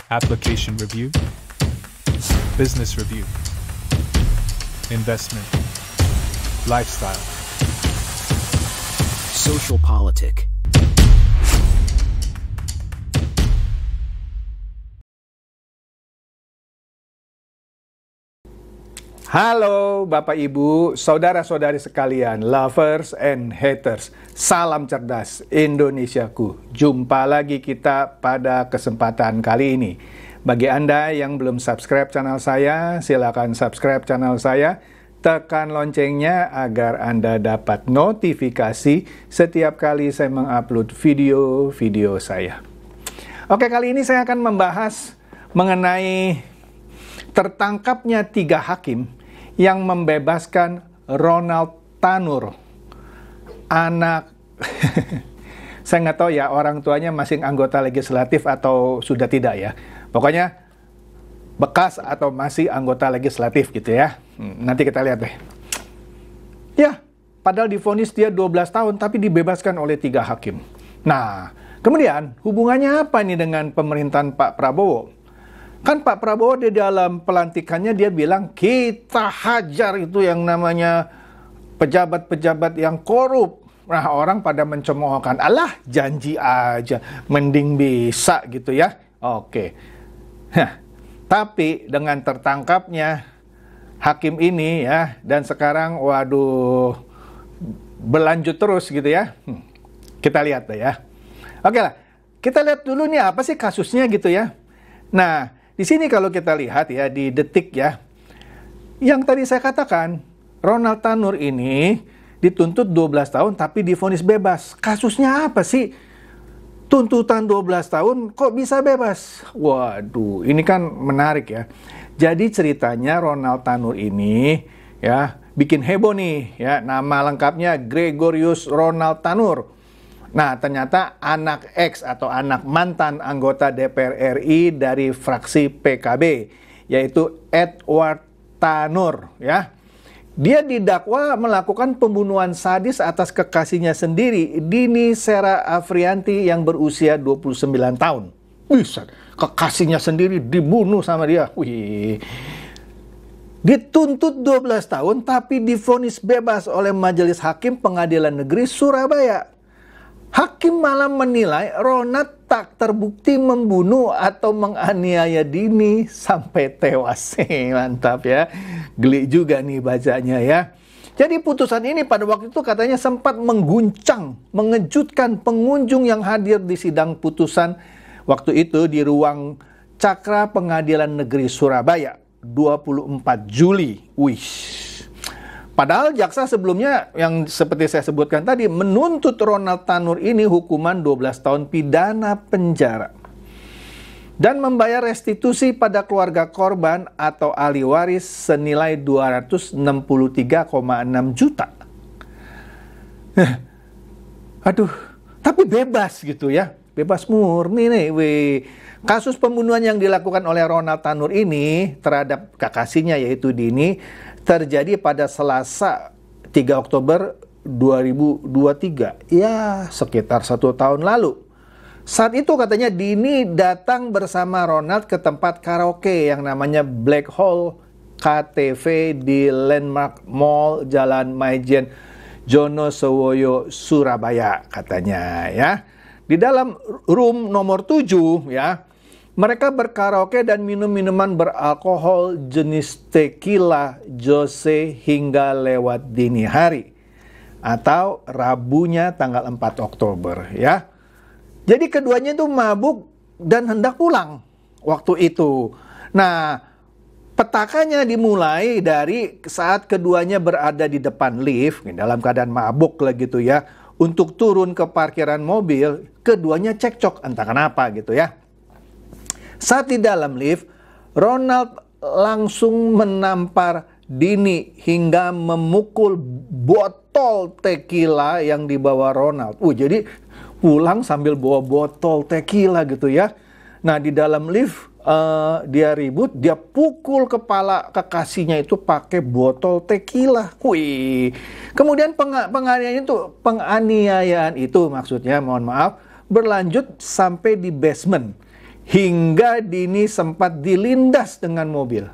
application review, business review, investment, lifestyle, social politic. Halo Bapak Ibu, saudara-saudari sekalian, lovers and haters. Salam cerdas Indonesiaku. Jumpa lagi kita pada kesempatan kali ini. Bagi Anda yang belum subscribe channel saya, silakan subscribe channel saya. Tekan loncengnya agar Anda dapat notifikasi setiap kali saya mengupload video-video saya. Oke, kali ini saya akan membahas mengenai tertangkapnya 3 hakim yang membebaskan Ronald Tanur, anak saya nggak tahu ya orang tuanya masih anggota legislatif atau sudah tidak ya, pokoknya bekas atau masih anggota legislatif gitu ya. Nanti kita lihat deh ya, padahal divonis dia 12 tahun tapi dibebaskan oleh 3 hakim. Nah, kemudian hubungannya apa nih dengan pemerintahan Pak Prabowo? Kan Pak Prabowo di dalam pelantikannya dia bilang kita hajar itu yang namanya pejabat-pejabat yang korup. Nah, orang pada mencemoohkan, alah janji aja, mending bisa gitu ya. Oke. Nah, tapi dengan tertangkapnya hakim ini ya, dan sekarang waduh berlanjut terus gitu ya. Kita lihat deh ya. Oke lah, kita lihat dulu nih apa sih kasusnya gitu ya. Nah, di sini kalau kita lihat ya di Detik ya, yang tadi saya katakan, Ronald Tanur ini dituntut 12 tahun tapi divonis bebas. Kasusnya apa sih? Tuntutan 12 tahun kok bisa bebas? Waduh, ini kan menarik ya. Jadi ceritanya Ronald Tanur ini ya bikin heboh nih ya, nama lengkapnya Gregorius Ronald Tanur. Nah, ternyata anak X atau anak mantan anggota DPR RI dari fraksi PKB, yaitu Edward Tanur, ya. Dia didakwa melakukan pembunuhan sadis atas kekasihnya sendiri, Dini Sera Afrianti yang berusia 29 tahun. Bisa, kekasihnya sendiri dibunuh sama dia. Wih. Dituntut 12 tahun tapi divonis bebas oleh Majelis Hakim Pengadilan Negeri Surabaya. Hakim malah menilai Ronald tak terbukti membunuh atau menganiaya Dini sampai tewas. Mantap ya. Geli juga nih bacanya ya. Jadi putusan ini pada waktu itu katanya sempat mengguncang, mengejutkan pengunjung yang hadir di sidang putusan waktu itu di ruang Cakra Pengadilan Negeri Surabaya 24 Juli. Wih. Padahal jaksa sebelumnya yang seperti saya sebutkan tadi menuntut Ronald Tanur ini hukuman 12 tahun pidana penjara dan membayar restitusi pada keluarga korban atau ahli waris senilai 263,6 juta. Aduh, tapi bebas gitu ya. Bebas murni nih. Weh. Kasus pembunuhan yang dilakukan oleh Ronald Tanur ini terhadap kekasihnya yaitu Dini terjadi pada Selasa 3 Oktober 2023. Ya, sekitar 1 tahun lalu. Saat itu katanya Dini datang bersama Ronald ke tempat karaoke yang namanya Black Hole KTV di Landmark Mall Jalan Maijen Jonosowoyo Surabaya katanya ya. Di dalam room nomor 7 ya, mereka berkaraoke dan minum minuman beralkohol jenis tequila Jose hingga lewat dini hari atau Rabunya tanggal 4 Oktober ya. Jadi keduanya itu mabuk dan hendak pulang waktu itu. Nah, petakannya dimulai dari saat keduanya berada di depan lift dalam keadaan mabuk lah gitu ya. Untuk turun ke parkiran mobil, keduanya cekcok entah kenapa gitu ya. Saat di dalam lift, Ronald langsung menampar Dini hingga memukul botol tequila yang dibawa Ronald. Jadi pulang sambil bawa botol tequila gitu ya. Nah, di dalam lift dia ribut, dia pukul kepala kekasihnya itu pakai botol tequila. Wih. Kemudian penganiayaan itu maksudnya, mohon maaf, berlanjut sampai di basement hingga Dini sempat dilindas dengan mobil.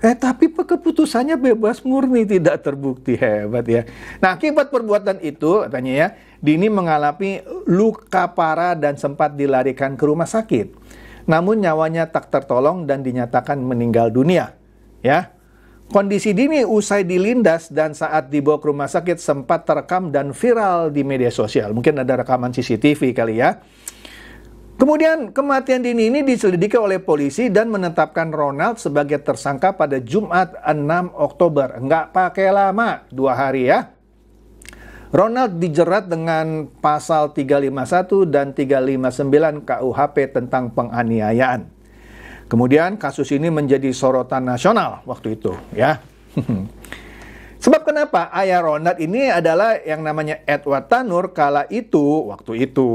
Tapi keputusannya bebas murni, tidak terbukti. Hebat ya. Nah, akibat perbuatan itu, katanya ya, Dini mengalami luka parah dan sempat dilarikan ke rumah sakit. Namun nyawanya tak tertolong dan dinyatakan meninggal dunia. Ya, kondisi Dini usai dilindas dan saat dibawa ke rumah sakit sempat terekam dan viral di media sosial. Mungkin ada rekaman CCTV kali ya. Kemudian kematian Dini ini diselidiki oleh polisi dan menetapkan Ronald sebagai tersangka pada Jumat 6 Oktober. Nggak pakai lama, 2 hari ya. Ronald dijerat dengan pasal 351 dan 359 KUHP tentang penganiayaan. Kemudian kasus ini menjadi sorotan nasional waktu itu ya. Sebab kenapa? Ayah Ronald ini adalah yang namanya Edward Tanur waktu itu,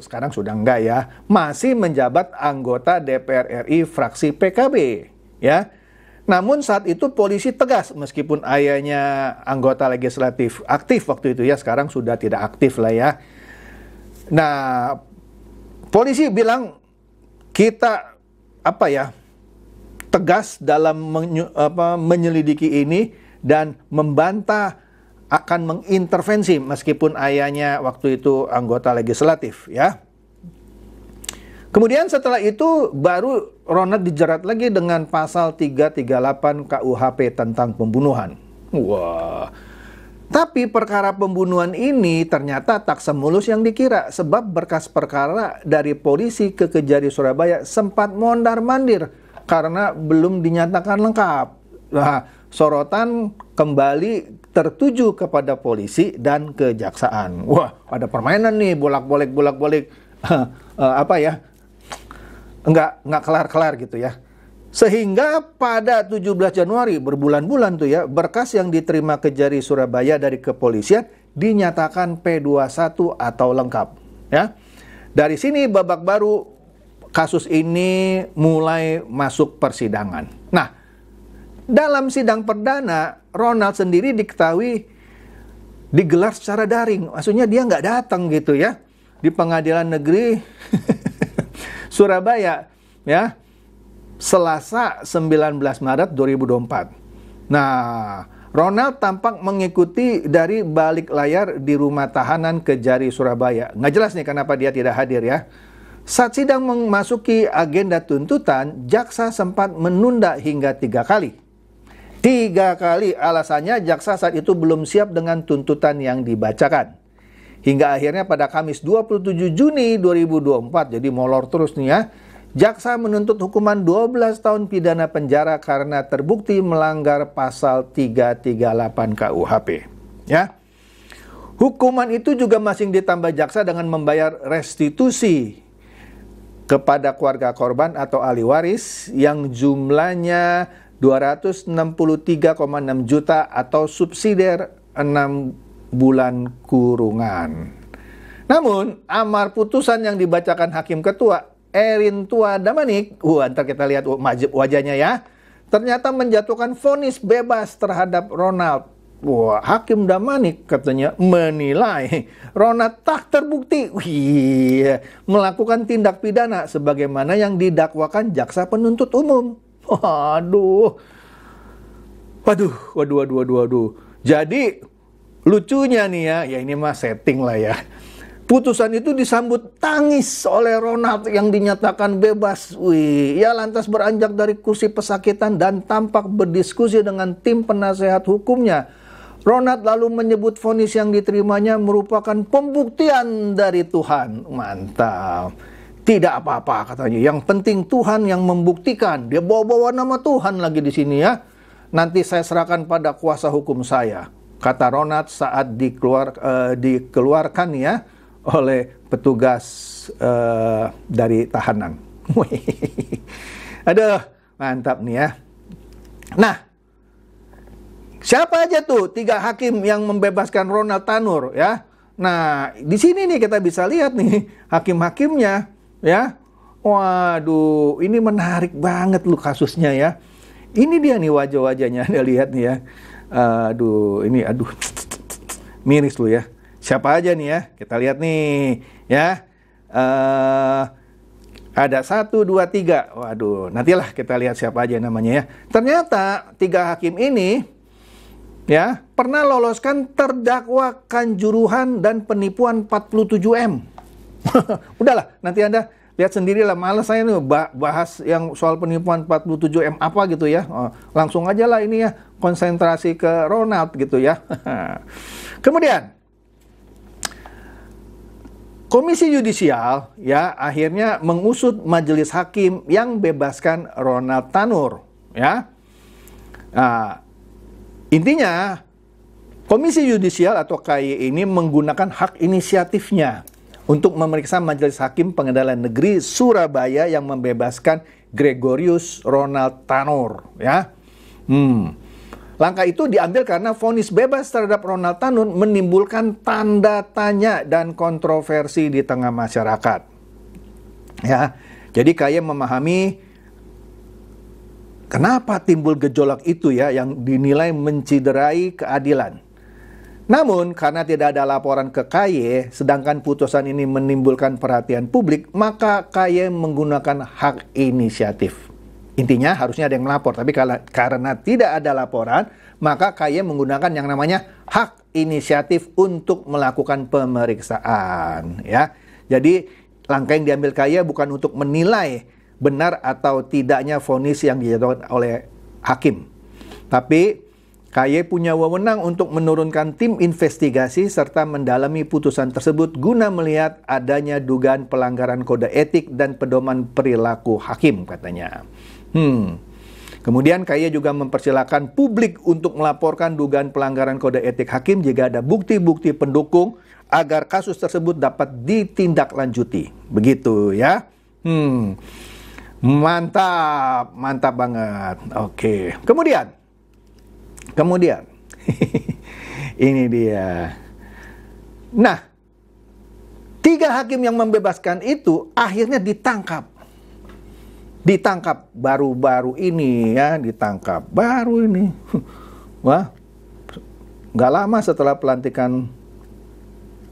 sekarang sudah enggak ya, masih menjabat anggota DPR RI fraksi PKB, ya. Namun saat itu polisi tegas, meskipun ayahnya anggota legislatif aktif waktu itu ya, sekarang sudah tidak aktif lah ya. Nah, polisi bilang kita tegas dalam menyelidiki ini dan membantah akan mengintervensi meskipun ayahnya waktu itu anggota legislatif ya. Kemudian setelah itu baru Ronald dijerat lagi dengan pasal 338 KUHP tentang pembunuhan. Wah. Tapi perkara pembunuhan ini ternyata tak semulus yang dikira, sebab berkas perkara dari polisi ke Kejari Surabaya sempat mondar-mandir karena belum dinyatakan lengkap. Nah, sorotan kembali tertuju kepada polisi dan kejaksaan. Wah, ada permainan nih, bolak-balik. Enggak kelar-kelar gitu ya. Sehingga pada 17 Januari, berbulan-bulan tuh ya, berkas yang diterima Kejari Surabaya dari kepolisian dinyatakan P21 atau lengkap. Ya. Dari sini babak baru kasus ini mulai masuk persidangan. Nah, dalam sidang perdana, Ronald sendiri diketahui digelar secara daring. Maksudnya dia nggak datang gitu ya. Di Pengadilan Negeri Surabaya ya. Selasa 19 Maret 2024. Nah, Ronald tampak mengikuti dari balik layar di rumah tahanan Kejari Surabaya. Nggak jelas nih kenapa dia tidak hadir ya. Saat sidang memasuki agenda tuntutan, jaksa sempat menunda hingga 3 kali. 3 kali alasannya jaksa saat itu belum siap dengan tuntutan yang dibacakan. Hingga akhirnya pada Kamis 27 Juni 2024, jadi molor terus nih ya, jaksa menuntut hukuman 12 tahun pidana penjara karena terbukti melanggar pasal 338 KUHP. Ya. Hukuman itu juga masih ditambah jaksa dengan membayar restitusi kepada keluarga korban atau ahli waris yang jumlahnya 263,6 juta atau subsidiar 6 bulan kurungan. Namun, amar putusan yang dibacakan Hakim Ketua Erin Tua Damanik, ntar kita lihat wajahnya ya, ternyata menjatuhkan vonis bebas terhadap Ronald. Wah, Hakim Damanik katanya menilai Ronald tak terbukti melakukan tindak pidana sebagaimana yang didakwakan jaksa penuntut umum. Waduh. Jadi lucunya nih ya ini mah setting lah ya. Putusan itu disambut tangis oleh Ronald yang dinyatakan bebas. Ia lantas beranjak dari kursi pesakitan dan tampak berdiskusi dengan tim penasehat hukumnya. Ronald lalu menyebut vonis yang diterimanya merupakan pembuktian dari Tuhan. Mantap. Tidak apa-apa katanya. Yang penting Tuhan yang membuktikan. Dia bawa-bawa nama Tuhan lagi di sini ya. Nanti saya serahkan pada kuasa hukum saya, kata Ronald saat dikeluarkan ya oleh petugas dari tahanan. Aduh, mantap nih ya. Nah, siapa aja tuh 3 hakim yang membebaskan Ronald Tanur ya? Nah, di sini nih kita bisa lihat nih hakim-hakimnya ya. Waduh, ini menarik banget loh kasusnya ya. Ini dia nih wajah-wajahnya, Anda lihat nih ya. Aduh, miris loh ya. Siapa aja nih ya? Kita lihat nih ya. Ada 1, 2, 3. Waduh, nantilah kita lihat siapa aja namanya ya. Ternyata 3 hakim ini ya pernah loloskan terdakwa kanjuruhan dan penipuan 47M. Udahlah, nanti Anda lihat sendirilah, males saya nih bahas yang soal penipuan 47M apa gitu ya. Langsung aja lah ini ya, konsentrasi ke Ronald gitu ya. Kemudian Komisi Yudisial ya akhirnya mengusut majelis hakim yang bebaskan Ronald Tanur ya. Nah, intinya Komisi Yudisial atau KY ini menggunakan hak inisiatifnya untuk memeriksa Majelis Hakim Pengadilan Negeri Surabaya yang membebaskan Gregorius Ronald Tanur ya. Langkah itu diambil karena vonis bebas terhadap Ronald Tanur menimbulkan tanda tanya dan kontroversi di tengah masyarakat. Ya, jadi KY memahami kenapa timbul gejolak itu ya yang dinilai menciderai keadilan. Namun karena tidak ada laporan ke KY, sedangkan putusan ini menimbulkan perhatian publik, maka KY menggunakan hak inisiatif. Intinya harusnya ada yang melapor, tapi karena tidak ada laporan, maka KY menggunakan yang namanya hak inisiatif untuk melakukan pemeriksaan. Ya, jadi langkah yang diambil KY bukan untuk menilai benar atau tidaknya vonis yang dijatuhkan oleh hakim, tapi KY punya wewenang untuk menurunkan tim investigasi serta mendalami putusan tersebut guna melihat adanya dugaan pelanggaran kode etik dan pedoman perilaku hakim, katanya. Kemudian KY juga mempersilahkan publik untuk melaporkan dugaan pelanggaran kode etik hakim jika ada bukti-bukti pendukung agar kasus tersebut dapat ditindaklanjuti. Begitu ya. Mantap, mantap banget. Oke. Kemudian ini dia. Nah, 3 hakim yang membebaskan itu akhirnya ditangkap baru-baru ini ya, ditangkap baru ini. Wah, nggak lama setelah pelantikan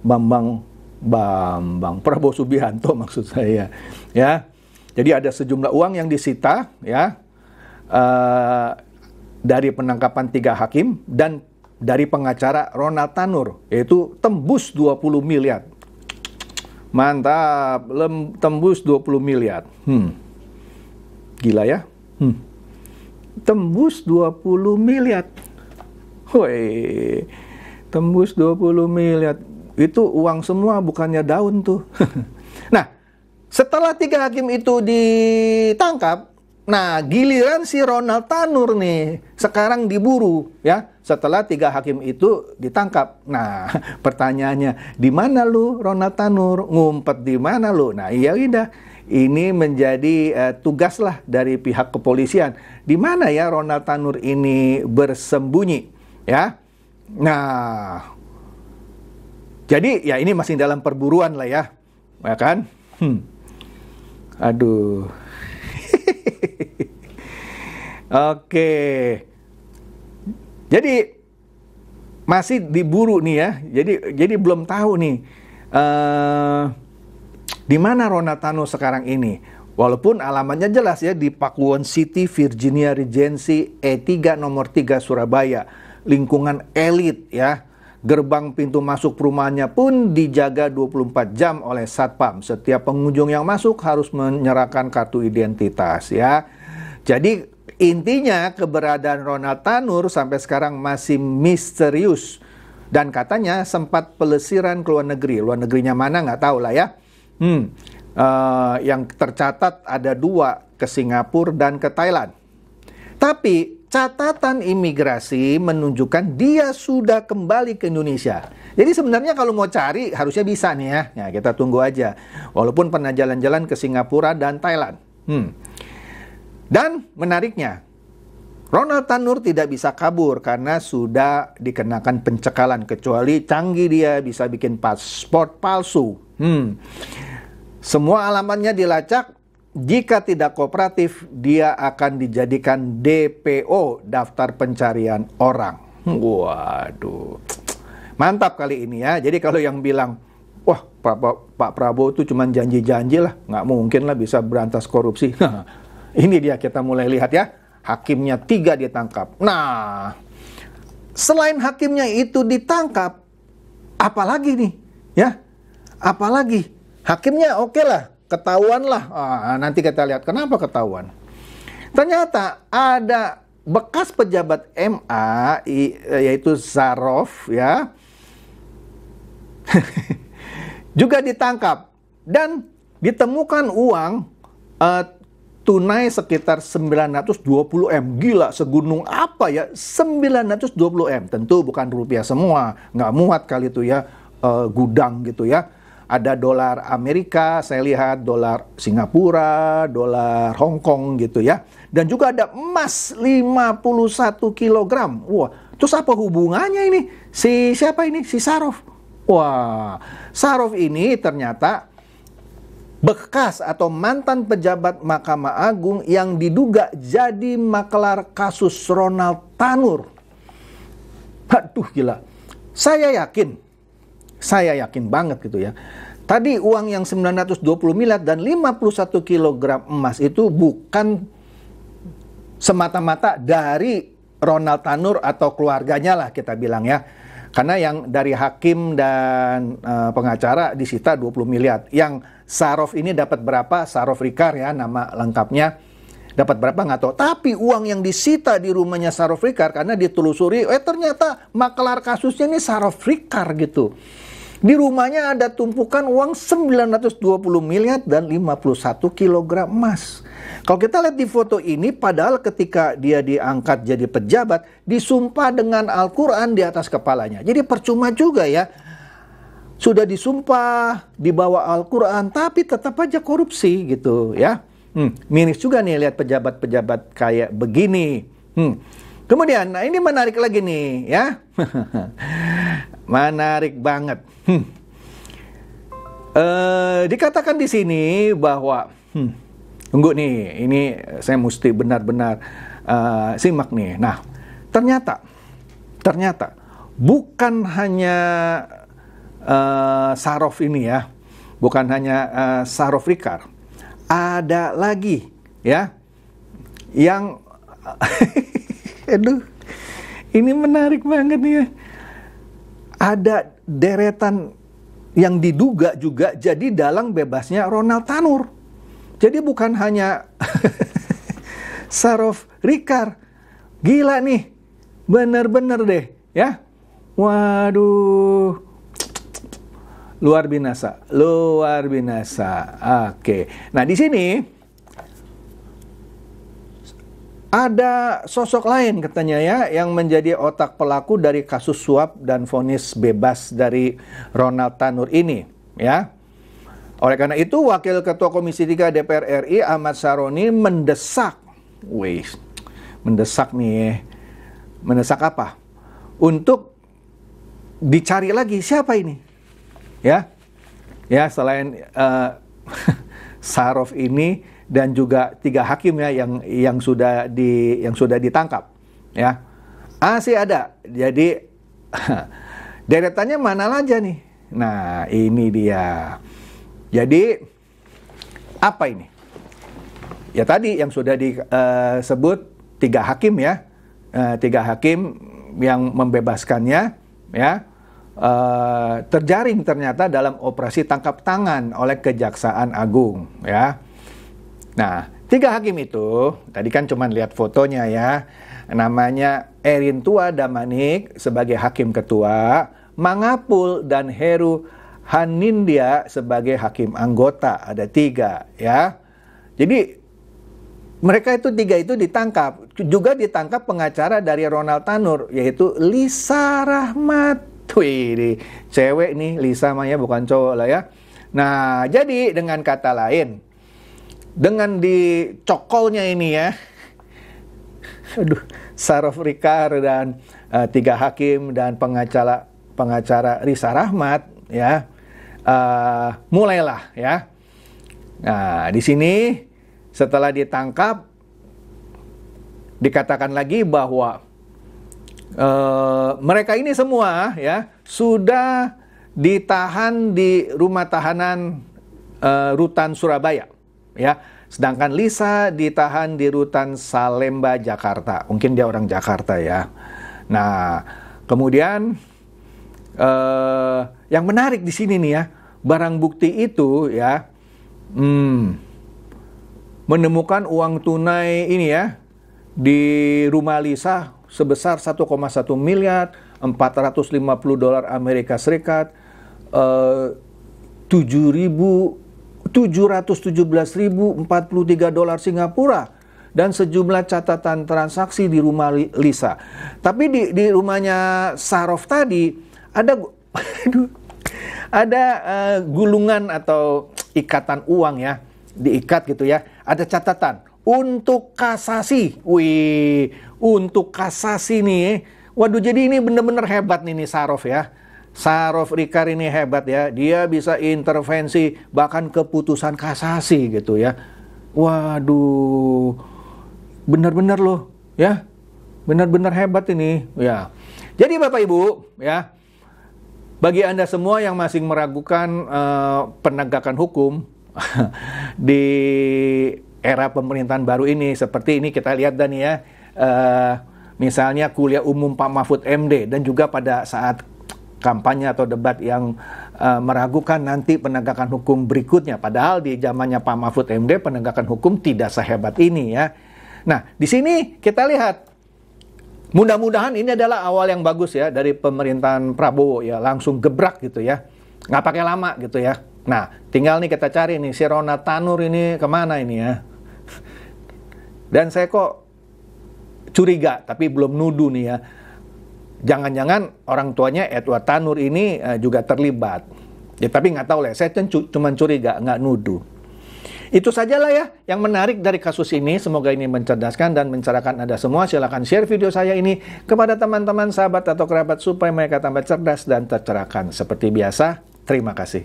Bambang Prabowo Subianto maksud saya ya. Jadi ada sejumlah uang yang disita ya dari penangkapan 3 hakim dan dari pengacara Ronald Tanur, yaitu tembus 20 miliar. Mantap, tembus 20 miliar. Gila ya. Tembus 20 miliar. Woi, tembus 20 miliar. Itu uang semua, bukannya daun tuh. Nah, setelah 3 hakim itu ditangkap, nah giliran si Ronald Tanur nih sekarang diburu ya. Setelah 3 hakim itu ditangkap. Nah, pertanyaannya, di mana lu Ronald Tanur? Ngumpet di mana lu? Nah, iya udah. Ini menjadi tugas lah dari pihak kepolisian. Di mana ya Ronald Tanur ini bersembunyi, ya? Nah, jadi ya ini masih dalam perburuan lah ya kan? Aduh. Oke. Jadi masih diburu nih ya. Jadi belum tahu nih. Di mana Ronald Tanur sekarang ini? Walaupun alamatnya jelas ya, di Pakuwon City, Virginia Regency, E3 nomor 3 Surabaya. Lingkungan elit ya. Gerbang pintu masuk perumahannya pun dijaga 24 jam oleh Satpam. Setiap pengunjung yang masuk harus menyerahkan kartu identitas ya. Jadi intinya keberadaan Ronald Tanur sampai sekarang masih misterius. Dan katanya sempat pelesiran ke luar negeri. Luar negerinya mana nggak tahu lah ya. Yang tercatat ada 2 ke Singapura dan ke Thailand. Tapi catatan imigrasi menunjukkan dia sudah kembali ke Indonesia. Jadi sebenarnya kalau mau cari harusnya bisa nih ya. Nah, kita tunggu aja. Walaupun pernah jalan-jalan ke Singapura dan Thailand. Dan menariknya, Ronald Tanur tidak bisa kabur karena sudah dikenakan pencekalan. Kecuali canggih dia bisa bikin paspor palsu. Semua alamatnya dilacak. Jika tidak kooperatif, dia akan dijadikan DPO, daftar pencarian orang. Waduh, mantap kali ini ya. Jadi kalau yang bilang, wah Pak Prabowo itu cuma janji-janji lah, nggak mungkin lah bisa berantas korupsi. Ini dia, kita mulai lihat ya, hakimnya 3 ditangkap. Nah, selain hakimnya itu ditangkap, apalagi nih, ya? Apalagi hakimnya oke lah, ketahuan lah. Nanti kita lihat kenapa ketahuan. Ternyata ada bekas pejabat MA, yaitu Zarov, ya, juga ditangkap dan ditemukan uang tunai sekitar 920 M. Gila, segunung apa ya 920 M. Tentu bukan rupiah semua, nggak muat kali itu ya, gudang gitu ya. Ada dolar Amerika, saya lihat dolar Singapura, dolar Hong Kong gitu ya. Dan juga ada emas 51 kilogram. Wah, terus apa hubungannya ini? Siapa ini? Si Zarov. Wah, Zarov ini ternyata bekas atau mantan pejabat Mahkamah Agung yang diduga jadi makelar kasus Ronald Tanur. Aduh, gila. Saya yakin banget gitu ya. Tadi uang yang 920 miliar dan 51 kilogram emas itu bukan semata-mata dari Ronald Tanur atau keluarganya lah kita bilang ya. Karena yang dari hakim dan pengacara disita 20 miliar. Yang Zarov ini dapat berapa? Zarov Rikar ya nama lengkapnya. Dapat berapa nggak tahu. Tapi uang yang disita di rumahnya Zarov Rikar karena ditelusuri, ternyata makelar kasusnya ini Zarov Rikar gitu. Di rumahnya ada tumpukan uang 920 miliar dan 51 kilogram emas. Kalau kita lihat di foto ini, padahal ketika dia diangkat jadi pejabat, disumpah dengan Al-Quran di atas kepalanya. Jadi percuma juga ya. Sudah disumpah, dibawa Al-Quran, tapi tetap aja korupsi gitu ya. Miris juga nih lihat pejabat-pejabat kayak begini. Kemudian, nah ini menarik lagi nih ya. Menarik banget. Dikatakan di sini bahwa tunggu nih, ini saya mesti benar-benar simak nih. Nah, ternyata bukan hanya Zarov ini ya, bukan hanya Zarov Rikar, ada lagi ya yang aduh, ini menarik banget nih ya. Ada deretan yang diduga juga jadi dalang bebasnya Ronald Tanur. Jadi bukan hanya Zarov Rikar. Gila nih. Bener-bener deh ya. Waduh. Luar binasa. Oke. Nah, di sini ada sosok lain katanya ya yang menjadi otak pelaku dari kasus suap dan vonis bebas dari Ronald Tanur ini ya. Oleh karena itu Wakil Ketua Komisi 3 DPR RI Ahmad Saroni mendesak mendesak apa? Untuk dicari lagi siapa ini? Ya. Ya, selain Zarov ini dan juga 3 hakim ya yang sudah ditangkap ya. Masih ada. Jadi deretannya mana aja nih. Nah, ini dia. Jadi apa ini? Ya tadi yang sudah disebut 3 hakim ya. 3 hakim yang membebaskannya ya. Terjaring ternyata dalam operasi tangkap tangan oleh Kejaksaan Agung ya. Nah, 3 hakim itu, tadi kan cuma lihat fotonya ya, namanya Erin Tua Damanik sebagai hakim ketua, Mangapul dan Heru Hanindya sebagai hakim anggota, ada 3 ya. Jadi mereka itu 3 itu ditangkap, juga ditangkap pengacara dari Ronald Tanur, yaitu Lisa Rahmat. Wih, cewek nih Lisa namanya, bukan cowok lah ya. Nah, jadi dengan kata lain, dengan dicokolnya ini ya, aduh, Zarov Rikar dan 3 hakim dan pengacara Risa Rahmat ya, mulailah ya. Nah, di sini setelah ditangkap dikatakan lagi bahwa mereka ini semua ya sudah ditahan di rumah tahanan Rutan Surabaya, ya. Sedangkan Lisa ditahan di Rutan Salemba, Jakarta. Mungkin dia orang Jakarta ya. Nah, kemudian yang menarik di sini nih ya, barang bukti itu ya menemukan uang tunai ini ya di rumah Lisa sebesar 1,1 miliar 450 dolar Amerika Serikat, 717.043 dolar Singapura, dan sejumlah catatan transaksi di rumah Lisa. Tapi di rumahnya Sarof tadi ada gulungan atau ikatan uang ya, diikat gitu ya. Ada catatan untuk kasasi. Wih, untuk kasasi nih. Waduh, jadi ini bener-bener hebat nih Sarof ya. Sarof Rikar ini hebat ya. Dia bisa intervensi bahkan keputusan kasasi gitu ya. Waduh, bener-bener loh ya. Bener-bener hebat ini ya. Jadi Bapak Ibu ya, bagi Anda semua yang masih meragukan penegakan hukum di era pemerintahan baru ini, seperti ini kita lihat dan ya, misalnya kuliah umum Pak Mahfud MD, dan juga pada saat kampanye atau debat yang meragukan nanti penegakan hukum berikutnya. Padahal di zamannya Pak Mahfud MD penegakan hukum tidak sehebat ini ya. Nah, di sini kita lihat, mudah-mudahan ini adalah awal yang bagus ya dari pemerintahan Prabowo ya, langsung gebrak gitu ya, nggak pakai lama gitu ya. Nah, tinggal nih kita cari nih si Rona Tanur ini kemana ini ya. Dan saya kok curiga, tapi belum nuduh nih ya. Jangan-jangan orang tuanya Edward Tanur ini juga terlibat. Ya, tapi nggak tahu lah, saya cuma curiga, nggak nuduh. Itu sajalah ya yang menarik dari kasus ini. Semoga ini mencerdaskan dan mencerahkan Anda semua. Silakan share video saya ini kepada teman-teman, sahabat, atau kerabat supaya mereka tambah cerdas dan tercerahkan. Seperti biasa, terima kasih.